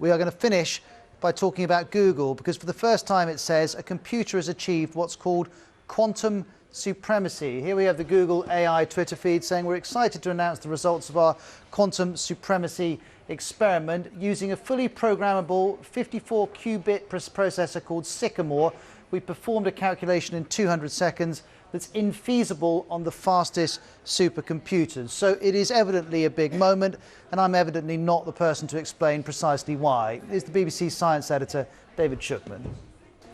We are going to finish by talking about Google, because for the first time it says a computer has achieved what's called quantum supremacy. Here we have the Google AI Twitter feed saying we're excited to announce the results of our quantum supremacy experiment using a fully programmable 54-qubit processor called Sycamore. We performed a calculation in 200 seconds that's infeasible on the fastest supercomputers. So it is evidently a big moment, and I'm evidently not the person to explain precisely why. Is the BBC science editor, David Shookman.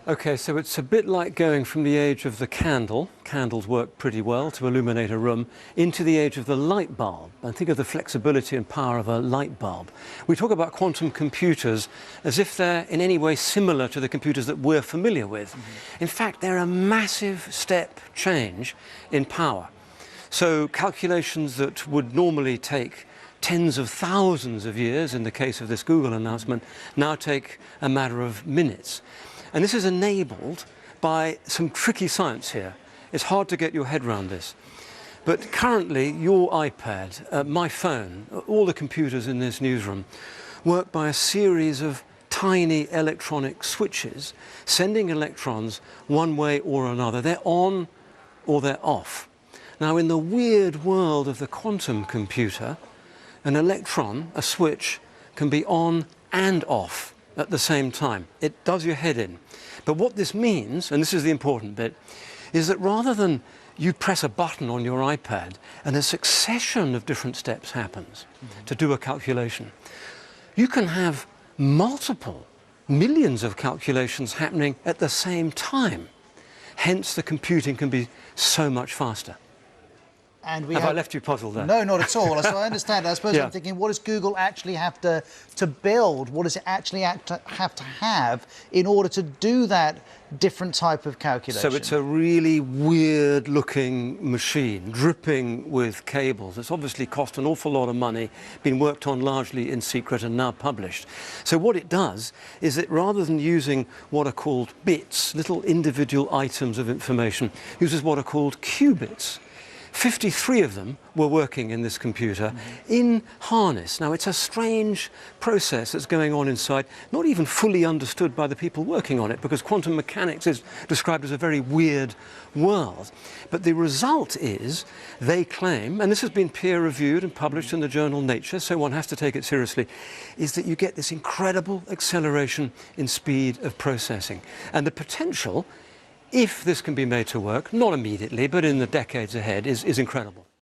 Okay, so it's a bit like going from the age of the candle, candles work pretty well to illuminate a room, into the age of the light bulb. And think of the flexibility and power of a light bulb. We talk about quantum computers as if they're in any way similar to the computers that we're familiar with. In fact, they're a massive step change in power. So calculations that would normally take tens of thousands of years, in the case of this Google announcement, now take a matter of minutes. And this is enabled by some tricky science here. It's hard to get your head around this. But currently, your iPad, my phone, all the computers in this newsroom work by a series of tiny electronic switches, sending electrons one way or another. They're on or they're off. Now, in the weird world of the quantum computer, an electron, a switch, can be on and off at the same time. It does your head in. But what this means, and this is the important bit, is that rather than you press a button on your iPad and a succession of different steps happens to do a calculation, you can have multiple millions of calculations happening at the same time. Hence, the computing can be so much faster. And have I left you puzzled there? No, not at all. So I understand. I suppose I'm thinking, what does Google actually have to build? What does it actually have to have in order to do that different type of calculation? So it's a really weird-looking machine, dripping with cables. It's obviously cost an awful lot of money, been worked on largely in secret and now published. So what it does is that rather than using what are called bits, little individual items of information, uses what are called qubits. 53 of them were working in this computer in harness. Now, it's a strange process that's going on inside, not even fully understood by the people working on it, because quantum mechanics is described as a very weird world. But the result is, they claim, and this has been peer-reviewed and published in the journal Nature, so one has to take it seriously, is that you get this incredible acceleration in speed of processing. And the potential, if this can be made to work, not immediately, but in the decades ahead, is incredible.